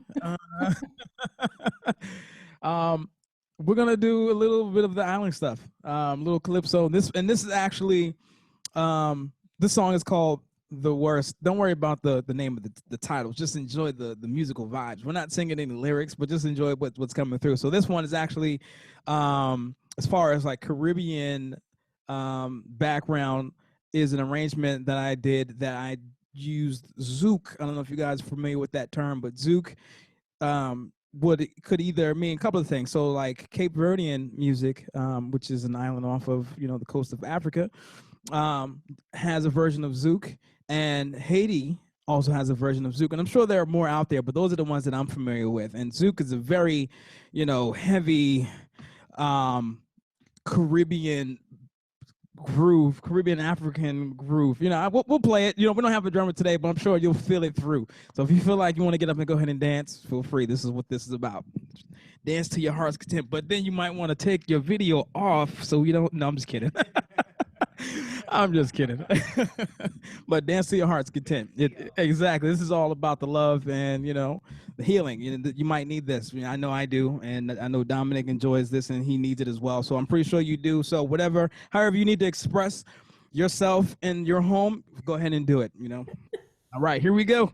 We're gonna do a little bit of the island stuff, little calypso. This is actually, this song is called "The Worst." Don't worry about the name of the title. Just enjoy the musical vibes. We're not singing any lyrics, but just enjoy what's coming through. So this one is actually, as far as like Caribbean background, is an arrangement that I did that I used zouk. I don't know if you guys are familiar with that term, but zouk could either mean a couple of things. So like Cape Verdean music, which is an island off of the coast of Africa, has a version of zouk, and Haiti also has a version of zouk, and I'm sure there are more out there, but those are the ones that I'm familiar with. And zouk is a very heavy Caribbean groove, Caribbean African groove. We'll play it. We don't have a drummer today, but I'm sure you'll feel it through. So if you feel like you want to get up and go ahead and dance, feel free. This is what this is about. Dance to your heart's content. But then you might want to take your video off so we don't. No, I'm just kidding. I'm just kidding. But dance to your heart's content. Exactly. This is all about the love and the healing. You might need this. I know I do, and I know Domenic enjoys this, and he needs it as well. So I'm pretty sure you do. So however you need to express yourself in your home, go ahead and do it. All right, here we go.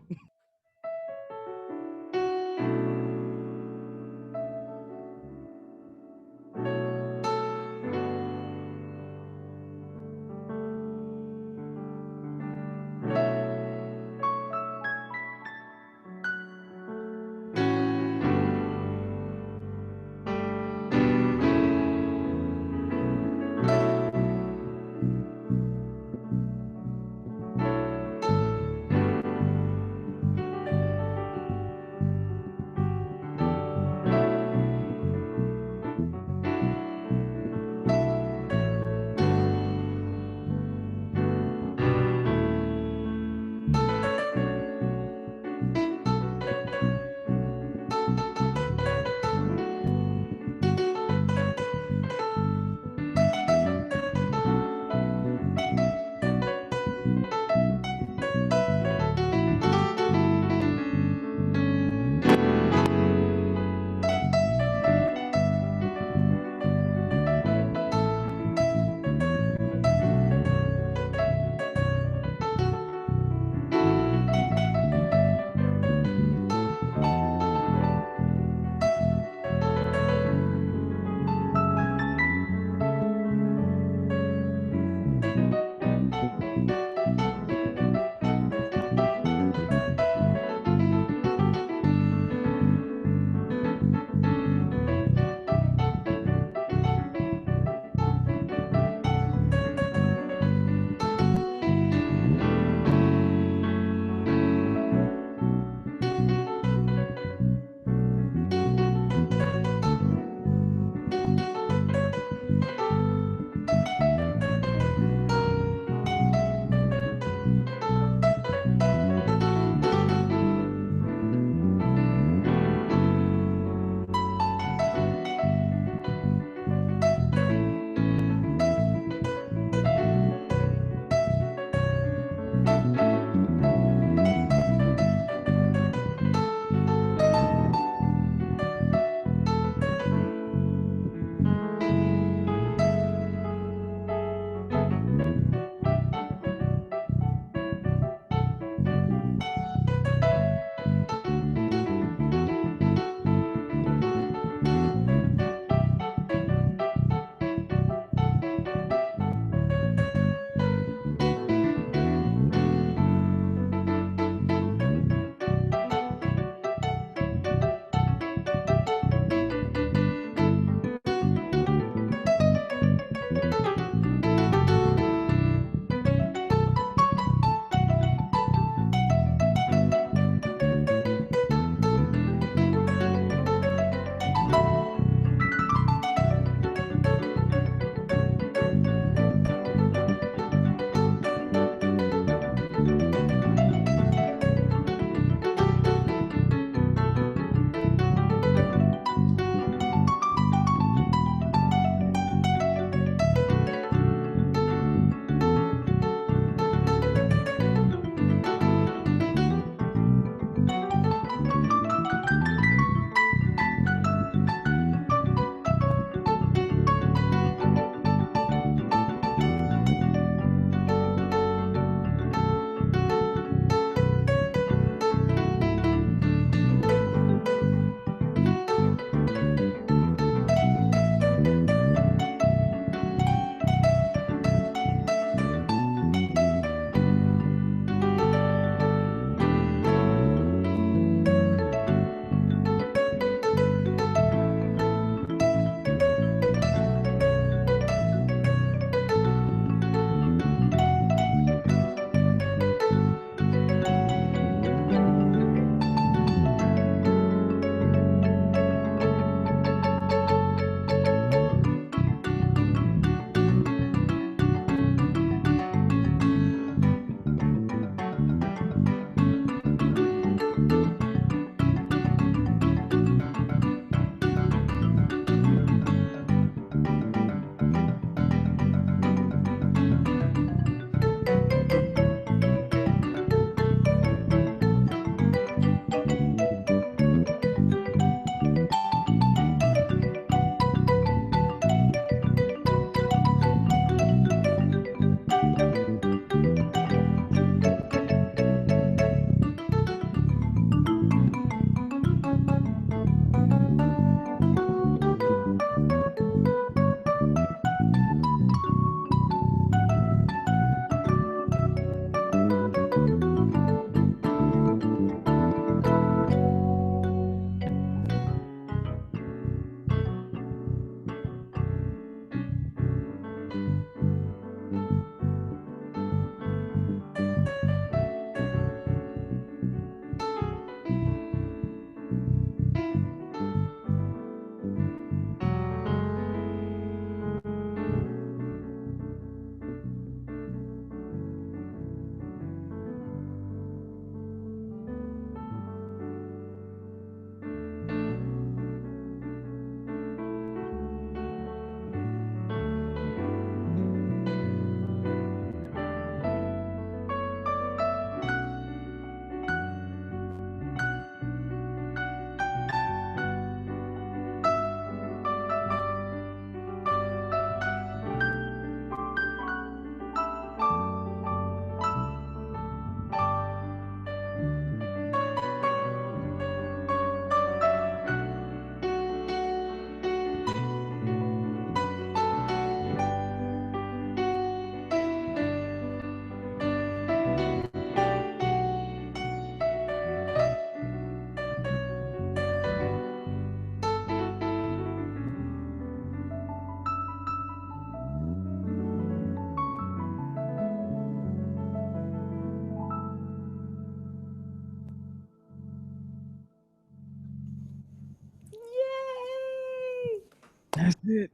That's it.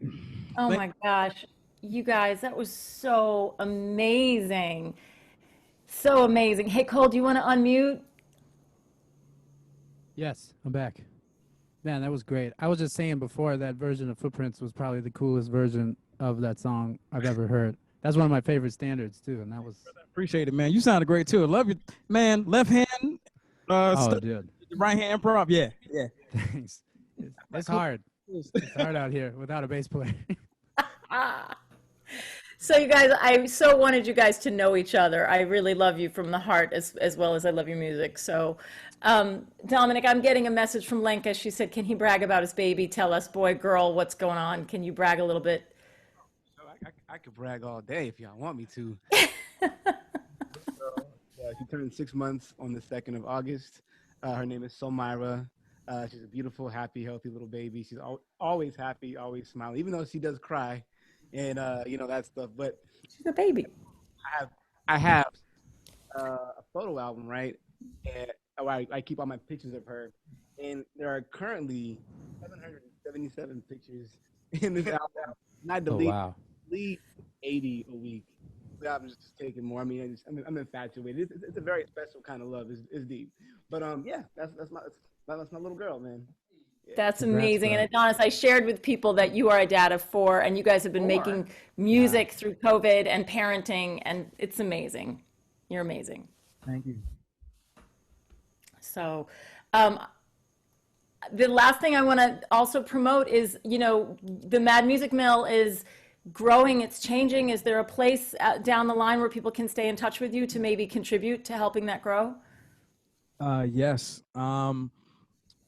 Oh Thank- my gosh. You guys, that was so amazing. So amazing. Hey, Cole, do you want to unmute? Yes, I'm back. Man, that was great. I was just saying before that version of Footprints was probably the coolest version of that song I've ever heard. That's one of my favorite standards too, and that was. Appreciate it, man. You sounded great too. I love you, man. Left hand, Oh, dude. right hand improv. Yeah, yeah. Thanks. It's hard. It's hard out here without a bass player. So you guys, I so wanted you guys to know each other. I really love you from the heart as well as I love your music. So, Dominic, I'm getting a message from Lenka. She said, can he brag about his baby? Tell us, boy, girl, what's going on? Can you brag a little bit? I could brag all day if y'all want me to. She turned 6 months on the 2nd of August. Her name is Somira. She's a beautiful, happy, healthy little baby. She's always happy, always smiling, even though she does cry and, that stuff. But She's a baby. I have a photo album, right? And I keep all my pictures of her. And there are currently 777 pictures in this album. And I delete 80 a week. The album's just taking more. I mean, I'm infatuated. It's a very special kind of love. It's deep. But yeah, that's my little girl, man. Yeah. That's Congrats, amazing. bro. And Adonis, I shared with people that you are a dad of 4 and you guys have been making music through COVID and parenting, and it's amazing. You're amazing. Thank you. So, the last thing I want to also promote is, the Mad Music Mill is growing, it's changing. Is there a place down the line where people can stay in touch with you to maybe contribute to helping that grow? Yes.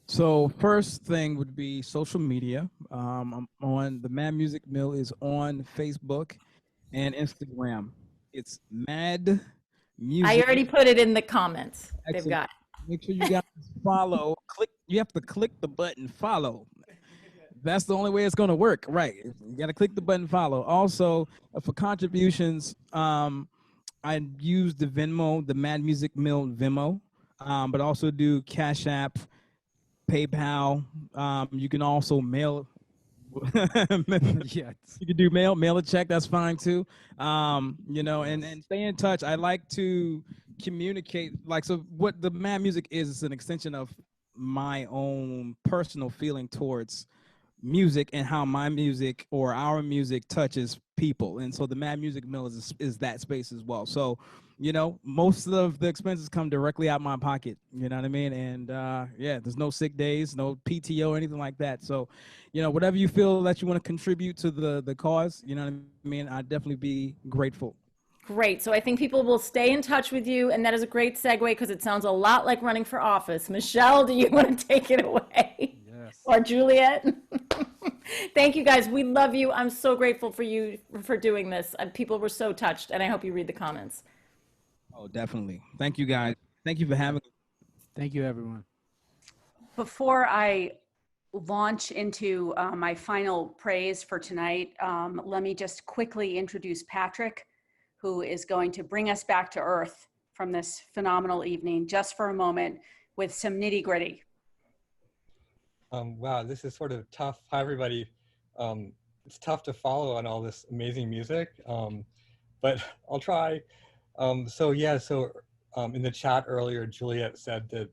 So first thing would be social media. I'm on the Mad Music Mill is on Facebook and Instagram. It's Mad Music. I already put it in the comments. They've Excellent. got it. Make sure you guys follow. You have to click the button follow. That's the only way it's going to work, right? You got to click the button follow. Also, for contributions, I use the Venmo, the Mad Music Mill Venmo, but also do Cash App, PayPal. You can also mail. Yes. You can do mail a check. That's fine too. And stay in touch. I like to communicate. So what the Mad Music is an extension of my own personal feeling towards music and how my music or our music touches people. And so the Mad Music Mill is that space as well. So, most of the expenses come directly out my pocket, you know what I mean? And there's no sick days, no PTO or anything like that. So, whatever you feel that you want to contribute to the cause, you know what I mean? I'd definitely be grateful. Great. So I think people will stay in touch with you. And that is a great segue because it sounds a lot like running for office. Michelle, do you want to take it away? Yes. Or Juliet? Thank you guys. We love you. I'm so grateful for you for doing this. People were so touched, and I hope you read the comments. Oh, definitely. Thank you, guys. Thank you for having me. Thank you, everyone. Before I launch into my final praise for tonight, let me just quickly introduce Patrick, who is going to bring us back to earth from this phenomenal evening just for a moment with some nitty gritty. Wow, this is sort of tough. Hi, everybody. It's tough to follow on all this amazing music, but I'll try. In the chat earlier, Juliet said that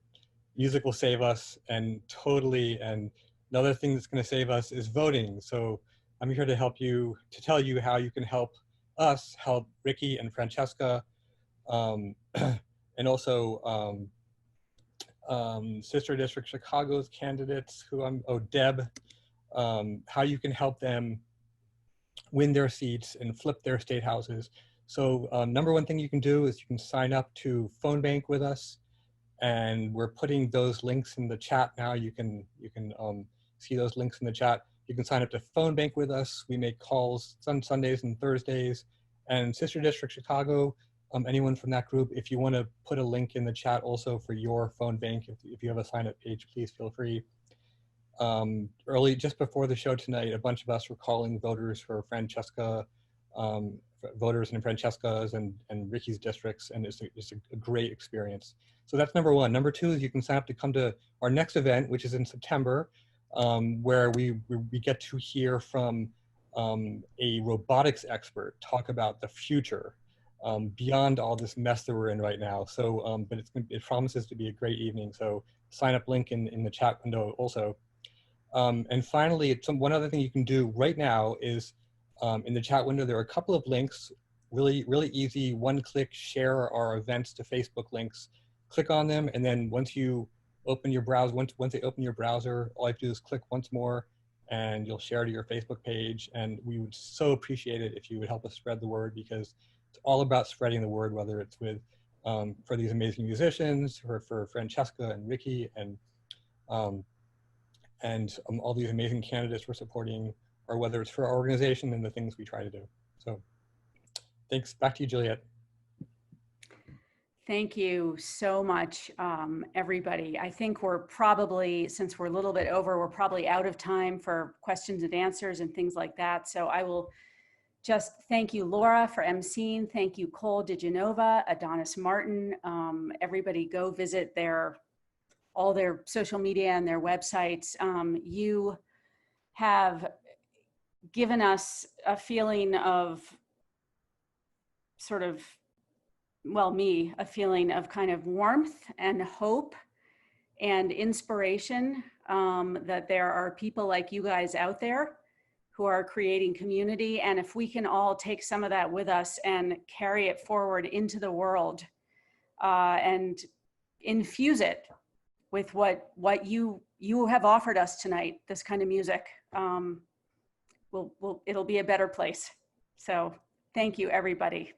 music will save us, and totally, and another thing that's going to save us is voting. So I'm here to tell you how you can help us help Ricky and Franccesca, and also Sister District Chicago's candidates Deb, how you can help them win their seats and flip their state houses. So number one thing you can do is you can sign up to phone bank with us, and we're putting those links in the chat now. You can see those links in the chat. You can sign up to phone bank with us. We make calls on Sundays and Thursdays. And Sister District Chicago, anyone from that group, if you want to put a link in the chat also for your phone bank, if you have a sign up page, please feel free. Early, just before the show tonight, a bunch of us were calling voters for Franccesca, voters in Franccesca's and Ricky's districts, and it's a great experience. So that's number one. Number two is you can sign up to come to our next event, which is in September. where we get to hear from a robotics expert talk about the future beyond all this mess that we're in right now. So, but it promises to be a great evening. So sign up link in the chat window also. And finally, one other thing you can do right now is in the chat window, there are a couple of links, really easy, one-click share our events to Facebook links. Click on them, and then once you open your browser, once they open your browser, all you have to do is click once more, and you'll share to your Facebook page. And we would so appreciate it if you would help us spread the word, because it's all about spreading the word, whether it's with for these amazing musicians, for Franccesca and Ricky, and all these amazing candidates we're supporting, or whether it's for our organization and the things we try to do. So thanks. Back to you, Juliet. Thank you so much, everybody. I think we're probably, since we're a little bit over, we're probably out of time for questions and answers and things like that. So I will just thank you, Laura, for emceeing. Thank you, Cole, DeGenova, Adonis Martin. Everybody go visit all their social media and their websites. You have given us a feeling of sort of, well, a feeling of kind of warmth and hope and inspiration, that there are people like you guys out there who are creating community. And if we can all take some of that with us and carry it forward into the world and infuse it with what you have offered us tonight, this kind of music, it'll be a better place. So thank you, everybody.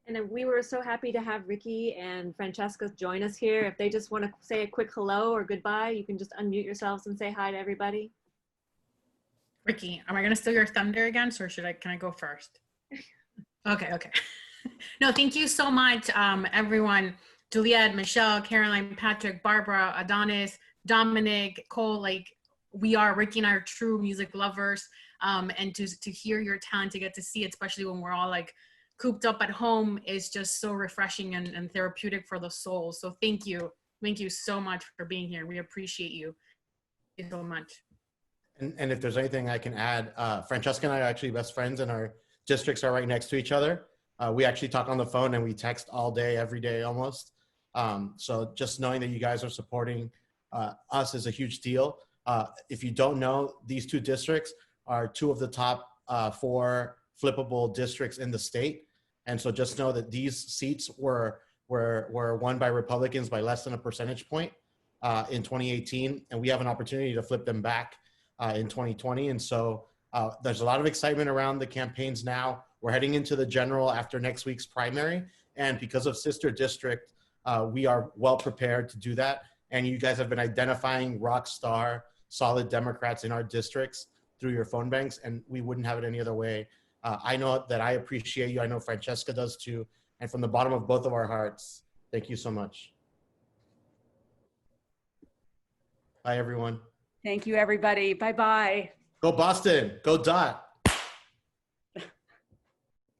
And we were so happy to have Ricky and Franccesca join us here. If they just want to say a quick hello or goodbye, you can just unmute yourselves and say hi to everybody. Ricky, am I going to steal your thunder again, or can I go first? Okay. No, thank you so much, everyone. Juliet, Michelle, Caroline, Patrick, Barbara, Adonis, Domenic, Cole, Ricky and I are true music lovers. And to hear your talent, to get to see it, especially when we're all cooped up at home, is just so refreshing and therapeutic for the soul. So thank you so much for being here. We appreciate you. Thank you so much. And if there's anything I can add, Franccesca and I are actually best friends, and our districts are right next to each other. We actually talk on the phone and we text all day, every day almost. So just knowing that you guys are supporting us is a huge deal. If you don't know, these two districts are two of the top 4 flippable districts in the state. And so just know that these seats were won by Republicans by less than a percentage point in 2018. And we have an opportunity to flip them back in 2020. And so there's a lot of excitement around the campaigns now. We're heading into the general after next week's primary. And because of Sister District, we are well prepared to do that. And you guys have been identifying rock star, solid Democrats in our districts through your phone banks, and we wouldn't have it any other way. I know that I appreciate you. I know Franccesca does too. And from the bottom of both of our hearts, thank you so much. Bye, everyone. Thank you, everybody. Bye-bye. Go Boston. Go Dot.